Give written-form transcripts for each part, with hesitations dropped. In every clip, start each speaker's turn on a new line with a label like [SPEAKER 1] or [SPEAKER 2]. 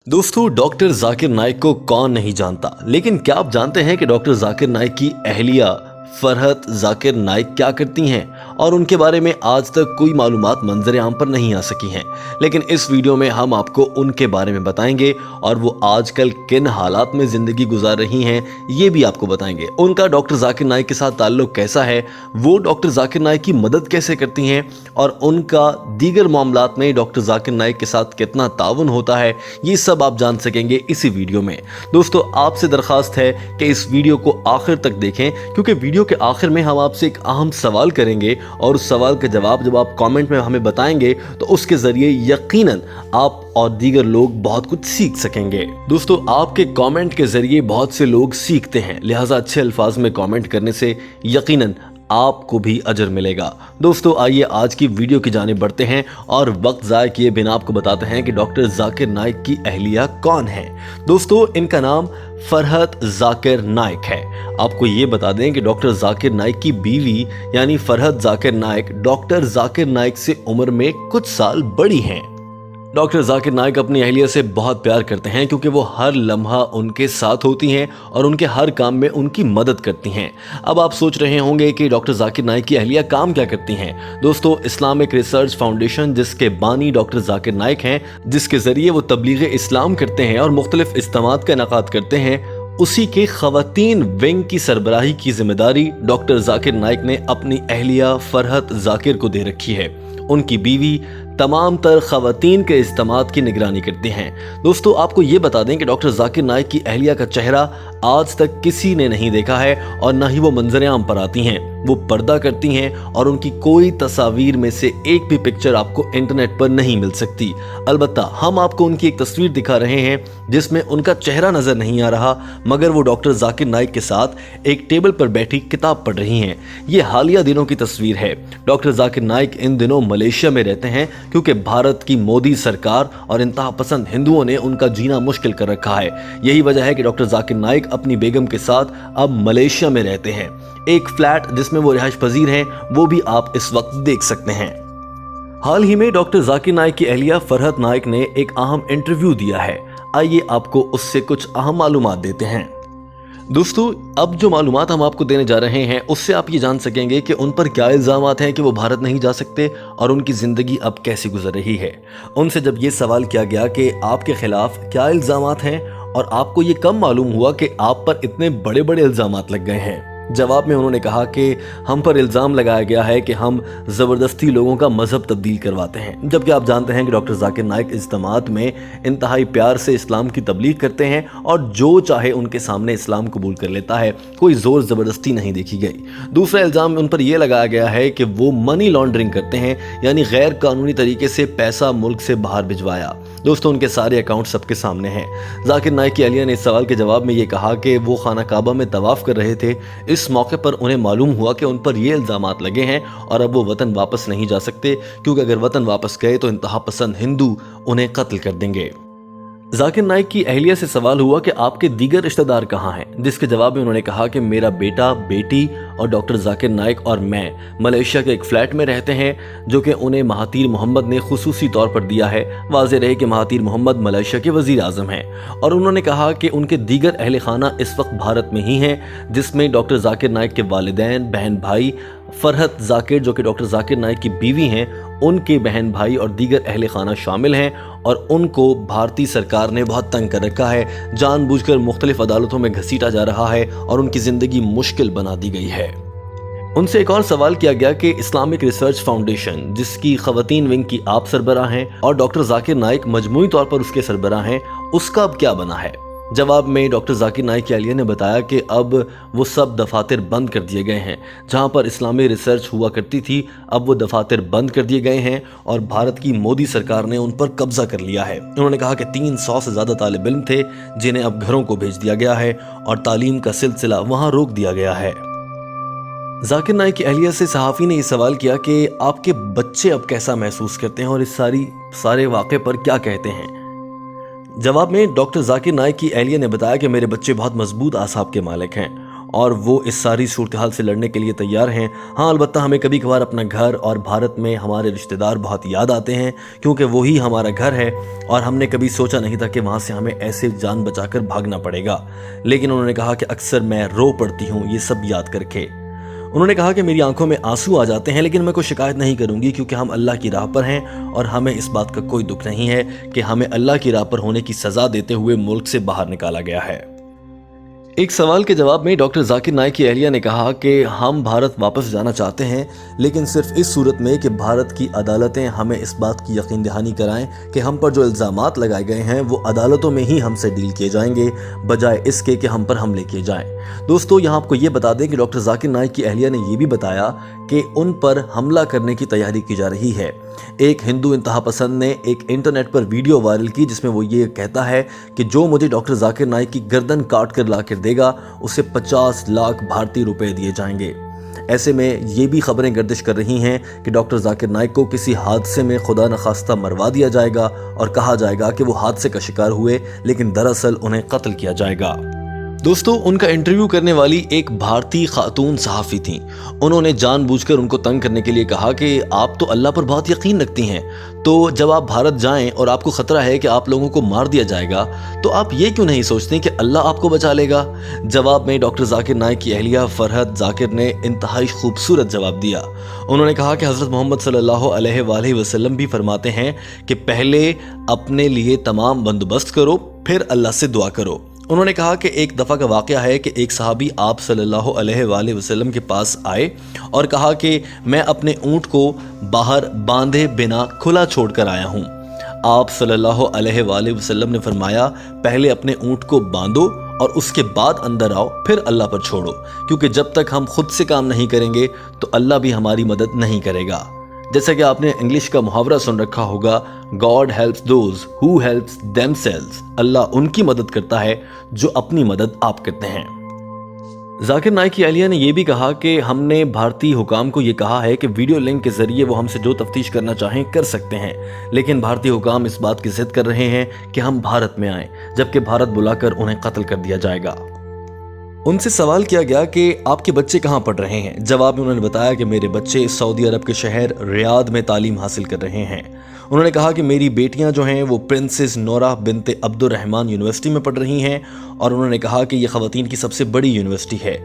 [SPEAKER 1] दोस्तों, डॉक्टर जाकिर नाइक को कौन नहीं जानता, लेकिन क्या आप जानते हैं कि डॉक्टर जाकिर नाइक की अहलिया फरहत जाकिर नाइक क्या करती हैं और उनके बारे में आज तक कोई मालूमात मंजर आम पर नहीं आ सकी हैं। लेकिन इस वीडियो में हम आपको उनके बारे में बताएंगे और वो आजकल किन हालात में ज़िंदगी गुजार रही हैं ये भी आपको बताएंगे। उनका डॉक्टर जाकिर नाइक के साथ ताल्लुक़ कैसा है, वो डॉक्टर जाकिर नाइक की मदद कैसे करती हैं और उनका दीगर मामलात में डॉक्टर जाकिर नाइक के साथ कितना ताउन होता है, ये सब आप जान सकेंगे इसी वीडियो में। दोस्तों, आपसे दरख्वास्त है कि इस वीडियो को आखिर तक देखें, क्योंकि वीडियो के आखिर में हम आपसे एक अहम सवाल करेंगे और उस सवाल का जवाब जब आप कमेंट में हमें बताएंगे तो उसके जरिए यकीनन आप और दीगर लोग बहुत कुछ सीख सकेंगे। दोस्तों, आपके कमेंट के जरिए बहुत से लोग सीखते हैं, लिहाजा अच्छे अल्फाज में कमेंट करने से यकीनन आपको भी अजर मिलेगा। दोस्तों, आइए आज की वीडियो की जानिब बढ़ते हैं और वक्त ज़ाय किए बिना आपको बताते हैं कि डॉक्टर जाकिर नाइक की अहलिया कौन है। दोस्तों, इनका नाम फरहत जाकिर नाइक है। आपको ये बता दें कि डॉक्टर जाकिर नाइक की बीवी यानी फरहत जाकिर नाइक डॉक्टर जाकिर नाइक से उम्र में कुछ साल बड़ी हैं। डॉक्टर जाकिर नाइक अपनी अहलिया से बहुत प्यार करते हैं क्योंकि वो हर लम्हा उनके साथ होती हैं और उनके हर काम में उनकी मदद करती हैं। अब आप सोच रहे होंगे कि डॉक्टर जाकिर नाइक की अहलिया काम क्या करती हैं। दोस्तों, इस्लामिक रिसर्च फाउंडेशन जिसके बानी डॉक्टर जाकिर नाइक हैं, जिसके ज़रिए वो तबलीग इस्लाम करते हैं और मुख्तलिफ इज्तिमात का इनेकाद करते हैं, उसी के ख़वातीन विंग की सरबराही की जिम्मेदारी डॉक्टर जाकिर नाइक ने अपनी अहलिया फरहत जाकिर को दे रखी है। उनकी बीवी तमाम तर ख़वातीन के इज्तिमात की निगरानी करती हैं। दोस्तों, आपको ये बता दें कि डॉक्टर जाकिर नाइक की अहलिया का चेहरा आज तक किसी ने नहीं देखा है और ना ही वो मंजर आम पर आती हैं। वो पर्दा करती हैं और उनकी कोई तस्वीर में से एक भी पिक्चर आपको इंटरनेट पर नहीं मिल सकती। अलबत्ता हम आपको उनकी एक तस्वीर दिखा रहे हैं जिसमें उनका चेहरा नज़र नहीं आ रहा, मगर वो डॉक्टर जाकिर नाइक के साथ एक टेबल पर बैठी किताब पढ़ रही हैं। ये हालिया दिनों की तस्वीर है। डॉक्टर जाकिर नाइक इन दिनों मलेशिया में रहते हैं क्योंकि भारत की मोदी सरकार और इंतहा पसंद हिंदुओं ने उनका जीना मुश्किल कर रखा है। यही वजह है कि डॉक्टर जाकिर नाइक अपनी बेगम के साथ अब मलेशिया में रहते हैं। एक फ्लैट जिसमें वो रिहाइश पजीर हैं, वो भी आप इस वक्त देख सकते हैं। हाल ही में डॉक्टर जाकिर नाइक की अहलिया फरहत नाइक ने एक अहम इंटरव्यू दिया है। आइए आपको उससे कुछ अहम मालूमात देते हैं। दोस्तों, अब जो मालूमात हम आपको देने जा रहे हैं उससे आप ये जान सकेंगे कि उन पर क्या इल्ज़ामात हैं कि वो भारत नहीं जा सकते और उनकी ज़िंदगी अब कैसी गुजर रही है। उनसे जब ये सवाल किया गया कि आपके खिलाफ क्या इल्ज़ामात हैं और आपको ये कब मालूम हुआ कि आप पर इतने बड़े बड़े इल्ज़ामात लग गए हैं, जवाब में उन्होंने कहा कि हम पर इल्ज़ाम लगाया गया है कि हम ज़बरदस्ती लोगों का मज़हब तब्दील करवाते हैं। जबकि आप जानते हैं कि डॉक्टर जाकिर नाइक इज्तिमात में इंतहाई प्यार से इस्लाम की तबलीग करते हैं और जो चाहे उनके सामने इस्लाम कबूल कर लेता है, कोई ज़ोर ज़बरदस्ती नहीं देखी गई। दूसरा इल्ज़ाम उन पर यह लगाया गया है कि वो मनी लॉन्ड्रिंग करते हैं, यानी गैर कानूनी तरीके से पैसा मुल्क से बाहर भिजवाया। दोस्तों, उनके सारे अकाउंट सबके सामने हैं। जाकिर नाइक की अहलिया ने इस सवाल के जवाब में ये कहा कि वो खाना काबा में तवाफ़ कर रहे थे। इस मौके पर उन्हें मालूम हुआ कि उन पर ये इल्ज़ामात लगे हैं और अब वो वतन वापस नहीं जा सकते, क्योंकि अगर वतन वापस गए तो इंतहा पसंद हिंदू उन्हें कत्ल कर देंगे। जाकिर नाइक की अहलिया से सवाल हुआ कि आपके दीगर रिश्तेदार कहाँ हैं, जिसके जवाब में उन्होंने कहा कि मेरा बेटा, बेटी और डॉक्टर जाकिर नाइक और मैं मलेशिया के एक फ्लैट में रहते हैं, जो कि उन्हें महातीर मोहम्मद ने खुसूसी तौर पर दिया है। वाज़ेह रहे कि महातीर मोहम्मद मलेशिया के वज़ीर आज़म हैं और उन्होंने कहा कि उनके दीगर अहल खाना इस वक्त भारत में ही हैं, जिसमें डॉक्टर जाकिर नाइक के वालिदैन, बहन भाई, फरहत जाकिर जो कि डॉक्टर जाकिर नाइक की बीवी हैं, उनके बहन भाई और दीगर अहले खाना शामिल हैं और उनको भारतीय सरकार ने बहुत तंग कर रखा है। जानबूझकर मुख्तलिफ अदालतों में घसीटा जा रहा है और उनकी ज़िंदगी मुश्किल बना दी गई है। उनसे एक और सवाल किया गया कि इस्लामिक रिसर्च फाउंडेशन जिसकी ख़वातीन विंग की आप सरबराह हैं और डॉक्टर जाकिर नाइक मजमूई तौर पर उसके सरबराह हैं, उसका अब क्या बना है। जवाब में डॉक्टर जाकिर नाइक की अहलिया ने बताया कि अब वो सब दफातर बंद कर दिए गए हैं। जहां पर इस्लामी रिसर्च हुआ करती थी, अब वो दफातर बंद कर दिए गए हैं और भारत की मोदी सरकार ने उन पर कब्जा कर लिया है। उन्होंने कहा कि 300 से ज़्यादा तालिब इल्म थे जिन्हें अब घरों को भेज दिया गया है और तालीम का सिलसिला वहाँ रोक दिया गया है। जाकिर नाइक की अहलिया से सहाफ़ी ने यह सवाल किया कि आपके बच्चे अब कैसा महसूस करते हैं और इस सारे वाक़े पर क्या कहते हैं। जवाब में डॉक्टर जाकिर नाइक की अहलिया ने बताया कि मेरे बच्चे बहुत मजबूत आसाब के मालिक हैं اور وہ اس ساری صورتحال سے لڑنے کے لیے تیار ہیں۔ ہاں البتہ ہمیں کبھی کبھار اپنا گھر اور بھارت میں ہمارے رشتہ دار بہت یاد آتے ہیں، کیونکہ وہی ہمارا گھر ہے اور ہم نے کبھی سوچا نہیں تھا کہ وہاں سے ہمیں ایسے جان بچا کر بھاگنا پڑے گا۔ لیکن انہوں نے کہا کہ اکثر میں رو پڑتی ہوں یہ سب یاد کر کے۔ انہوں نے کہا کہ میری آنکھوں میں آنسو آ جاتے ہیں، لیکن میں کوئی شکایت نہیں کروں گی کیونکہ ہم اللہ کی راہ پر ہیں اور ہمیں اس بات کا کوئی دکھ نہیں ہے کہ ہمیں اللہ کی راہ پر ہونے کی سزا دیتے ہوئے ملک سے باہر نکالا گیا ہے۔ ایک سوال کے جواب میں ڈاکٹر ذاکر نائک کی اہلیہ نے کہا کہ ہم بھارت واپس جانا چاہتے ہیں، لیکن صرف اس صورت میں کہ بھارت کی عدالتیں ہمیں اس بات کی یقین دہانی کرائیں کہ ہم پر جو الزامات لگائے گئے ہیں وہ عدالتوں میں ہی ہم سے ڈیل کیے جائیں گے، بجائے اس کے کہ ہم پر حملے کیے جائیں۔ دوستو یہاں آپ کو یہ بتا دیں کہ ڈاکٹر ذاکر نائک کی اہلیہ نے یہ بھی بتایا کہ ان پر حملہ کرنے کی تیاری کی جا رہی ہے۔ ایک ہندو انتہا پسند نے ایک انٹرنیٹ پر ویڈیو وائرل کی جس میں وہ یہ کہتا ہے کہ جو مجھے ڈاکٹر ذاکر نائک کی گردن کاٹ کر لا کر دے گا اسے 50 لاکھ بھارتی روپے دیے جائیں گے۔ ایسے میں یہ بھی خبریں گردش کر رہی ہیں کہ ڈاکٹر ذاکر نائک کو کسی حادثے میں خدا نخواستہ مروا دیا جائے گا اور کہا جائے گا کہ وہ حادثے کا شکار ہوئے، لیکن دراصل انہیں قتل کیا جائے گا۔ دوستو ان کا انٹرویو کرنے والی ایک بھارتی خاتون صحافی تھیں۔ انہوں نے جان بوجھ کر ان کو تنگ کرنے کے لیے کہا کہ آپ تو اللہ پر بہت یقین رکھتی ہیں، تو جب آپ بھارت جائیں اور آپ کو خطرہ ہے کہ آپ لوگوں کو مار دیا جائے گا تو آپ یہ کیوں نہیں سوچتے کہ اللہ آپ کو بچا لے گا؟ جواب میں ڈاکٹر ذاکر نائک کی اہلیہ فرحت ذاکر نے انتہائی خوبصورت جواب دیا۔ انہوں نے کہا کہ حضرت محمد صلی اللہ علیہ وآلہ وسلم بھی فرماتے ہیں کہ پہلے اپنے لیے تمام بندوبست کرو پھر اللہ سے دعا کرو۔ انہوں نے کہا کہ ایک دفعہ کا واقعہ ہے کہ ایک صحابی آپ صلی اللہ علیہ وآلہ وسلم کے پاس آئے اور کہا کہ میں اپنے اونٹ کو باہر باندھے بنا کھلا چھوڑ کر آیا ہوں۔ آپ صلی اللہ علیہ وآلہ وسلم نے فرمایا پہلے اپنے اونٹ کو باندھو اور اس کے بعد اندر آؤ پھر اللہ پر چھوڑو، کیونکہ جب تک ہم خود سے کام نہیں کریں گے تو اللہ بھی ہماری مدد نہیں کرے گا۔ جیسا کہ آپ نے انگلش کا محاورہ سن رکھا ہوگا، God helps those who helps themselves۔ اللہ ان کی مدد کرتا ہے جو اپنی مدد آپ کرتے ہیں۔ ذاکر نائک کی اہلیہ نے یہ بھی کہا کہ ہم نے بھارتی حکام کو یہ کہا ہے کہ ویڈیو لنک کے ذریعے وہ ہم سے جو تفتیش کرنا چاہیں کر سکتے ہیں، لیکن بھارتی حکام اس بات کی ضد کر رہے ہیں کہ ہم بھارت میں آئیں، جبکہ بھارت بلا کر انہیں قتل کر دیا جائے گا۔ ان سے سوال کیا گیا کہ آپ کے بچے کہاں پڑھ رہے ہیں؟ جواب میں انہوں نے بتایا کہ میرے بچے سعودی عرب کے شہر ریاض میں تعلیم حاصل کر رہے ہیں۔ انہوں نے کہا کہ میری بیٹیاں جو ہیں وہ پرنسس نورہ بنت عبد الرحمن یونیورسٹی میں پڑھ رہی ہیں، اور انہوں نے کہا کہ یہ خواتین کی سب سے بڑی یونیورسٹی ہے۔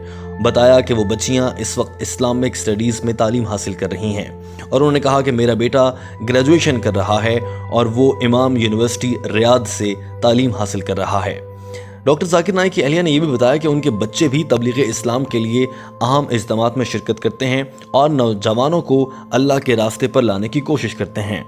[SPEAKER 1] بتایا کہ وہ بچیاں اس وقت اسلامک اسٹڈیز میں تعلیم حاصل کر رہی ہیں، اور انہوں نے کہا کہ میرا بیٹا گریجویشن کر رہا ہے اور وہ امام یونیورسٹی ریاض سے تعلیم حاصل کر رہا ہے۔ ڈاکٹر ذاکر نائک کی اہلیہ نے یہ بھی بتایا کہ ان کے بچے بھی تبلیغ اسلام کے لیے اہم اجتماعات میں شرکت کرتے ہیں اور نوجوانوں کو اللہ کے راستے پر لانے کی کوشش کرتے ہیں۔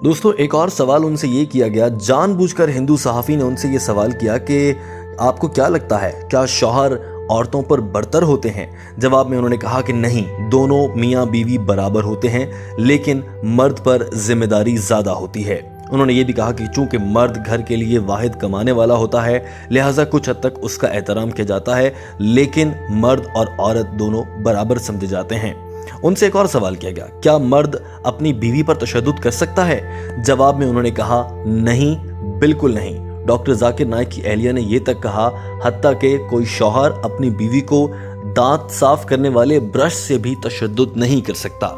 [SPEAKER 1] دوستو ایک اور سوال ان سے یہ کیا گیا، جان بوجھ کر ہندو صحافی نے ان سے یہ سوال کیا کہ آپ کو کیا لگتا ہے کیا شوہر عورتوں پر برتر ہوتے ہیں؟ جواب میں انہوں نے کہا کہ نہیں، دونوں میاں بیوی برابر ہوتے ہیں، لیکن مرد پر ذمہ داری زیادہ ہوتی ہے۔ انہوں نے یہ بھی کہا کہ چونکہ مرد گھر کے لیے واحد کمانے والا ہوتا ہے لہٰذا کچھ حد تک اس کا احترام کیا جاتا ہے، لیکن مرد اور عورت دونوں برابر سمجھے جاتے ہیں۔ ان سے ایک اور سوال کیا گیا، کیا مرد اپنی بیوی پر تشدد کر سکتا ہے؟ جواب میں انہوں نے کہا نہیں، بالکل نہیں۔ ڈاکٹر ذاکر نائک کی اہلیہ نے یہ تک کہا حتیٰ کہ کوئی شوہر اپنی بیوی کو دانت صاف کرنے والے برش سے بھی تشدد نہیں کر سکتا۔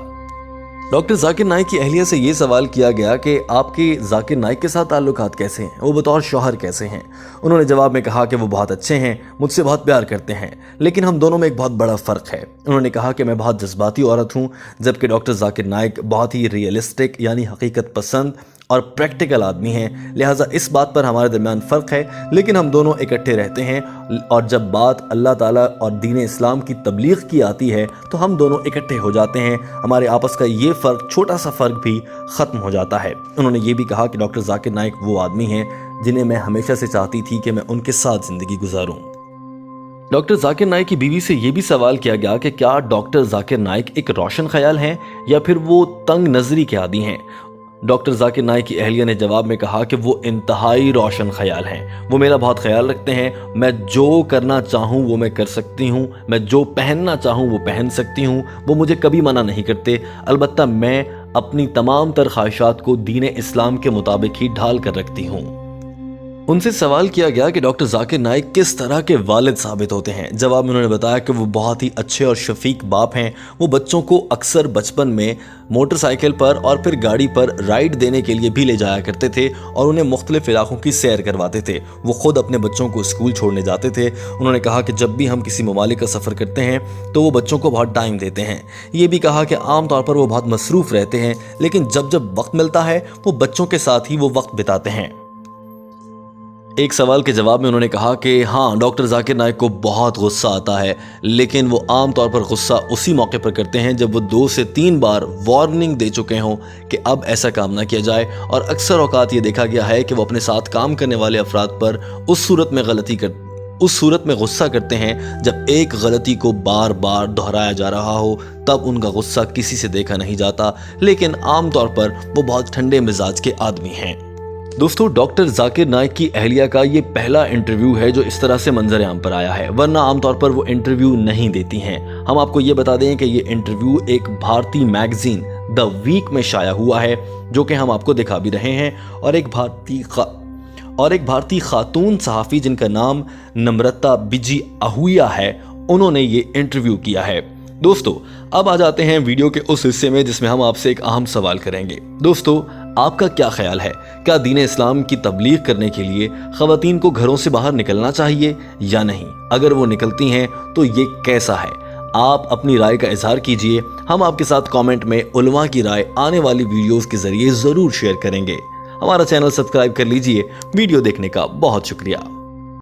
[SPEAKER 1] ڈاکٹر ذاکر نائک کی اہلیہ سے یہ سوال کیا گیا کہ آپ کے ذاکر نائک کے ساتھ تعلقات کیسے ہیں، وہ بطور شوہر کیسے ہیں؟ انہوں نے جواب میں کہا کہ وہ بہت اچھے ہیں، مجھ سے بہت پیار کرتے ہیں، لیکن ہم دونوں میں ایک بہت بڑا فرق ہے۔ انہوں نے کہا کہ میں بہت جذباتی عورت ہوں، جبکہ ڈاکٹر ذاکر نائک بہت ہی ریئلسٹک یعنی حقیقت پسند اور پریکٹیکل آدمی ہیں، لہٰذا اس بات پر ہمارے درمیان فرق ہے، لیکن ہم دونوں اکٹھے رہتے ہیں، اور جب بات اللہ تعالیٰ اور دین اسلام کی تبلیغ کی آتی ہے تو ہم دونوں اکٹھے ہو جاتے ہیں، ہمارے آپس کا یہ فرق، چھوٹا سا فرق بھی ختم ہو جاتا ہے۔ انہوں نے یہ بھی کہا کہ ڈاکٹر ذاکر نائک وہ آدمی ہیں جنہیں میں ہمیشہ سے چاہتی تھی کہ میں ان کے ساتھ زندگی گزاروں۔ ڈاکٹر ذاکر نائک کی بیوی سے یہ بھی سوال کیا گیا کہ کیا ڈاکٹر ذاکر نائک ایک روشن خیال ہیں یا پھر وہ تنگ نظری کے عادی ہیں؟ ڈاکٹر ذاکر نائک کی اہلیہ نے جواب میں کہا کہ وہ انتہائی روشن خیال ہیں، وہ میرا بہت خیال رکھتے ہیں، میں جو کرنا چاہوں وہ میں کر سکتی ہوں، میں جو پہننا چاہوں وہ پہن سکتی ہوں، وہ مجھے کبھی منع نہیں کرتے، البتہ میں اپنی تمام تر خواہشات کو دین اسلام کے مطابق ہی ڈھال کر رکھتی ہوں۔ उनसे सवाल किया गया कि डॉक्टर जाकिर नाइक किस तरह के वालिद साबित होते हैं। जवाब में उन्होंने बताया कि वो बहुत ही अच्छे और शफीक बाप हैं। वो बच्चों को अक्सर बचपन में मोटरसाइकिल पर और फिर गाड़ी पर राइड देने के लिए भी ले जाया करते थे और उन्हें मुख्तलिफ इलाकों की सैर करवाते थे। वो खुद अपने बच्चों को स्कूल छोड़ने जाते थे। उन्होंने कहा कि जब भी हम किसी ममालिक का सफ़र करते हैं तो वो बच्चों को बहुत टाइम देते हैं। ये भी कहा कि आम तौर पर वो बहुत मसरूफ़ रहते हैं, लेकिन जब जब वक्त मिलता है वो बच्चों के साथ ही वो वक्त बिताते हैं। एक सवाल के जवाब में उन्होंने कहा कि हाँ, डॉक्टर जाकिर नाइक को बहुत गुस्सा आता है, लेकिन वो आम तौर पर गुस्सा उसी मौके पर करते हैं जब वो 2 से 3 बार वार्निंग दे चुके हों कि अब ऐसा काम ना किया जाए। और अक्सर औकात ये देखा गया है कि वो अपने साथ काम करने वाले अफराद पर उस सूरत में गुस्सा करते हैं जब एक गलती को बार बार दोहराया जा रहा हो, तब उनका गुस्सा किसी से देखा नहीं जाता। लेकिन आम तौर पर वो बहुत ठंडे मिजाज के आदमी हैं। दोस्तों, डॉक्टर जाकिर नाइक की अहलिया का ये पहला इंटरव्यू है जो इस तरह से मंजर आम पर आया है, वरना आमतौर पर वो इंटरव्यू नहीं देती हैं। हम आपको ये बता दें कि ये इंटरव्यू एक भारतीय मैगजीन द वीक में शाया हुआ है, जो कि हम आपको दिखा भी रहे हैं। और एक भारतीय खातून सहाफ़ी जिनका नाम नम्रता बिजी अहुया है, उन्होंने ये इंटरव्यू किया है। दोस्तों, अब आ जाते हैं वीडियो के उस हिस्से में जिसमें हम आपसे एक अहम सवाल करेंगे। दोस्तों, आपका क्या ख्याल है, क्या दीन इस्लाम की तबलीग करने के लिए ख़वातीन को घरों से बाहर निकलना चाहिए या नहीं? अगर वो निकलती हैं तो ये कैसा है? आप अपनी राय का इजहार कीजिए। हम आपके साथ कमेंट में उलमा की राय आने वाली वीडियोस के जरिए ज़रूर शेयर करेंगे। हमारा चैनल सब्सक्राइब कर लीजिए। वीडियो देखने का बहुत शुक्रिया।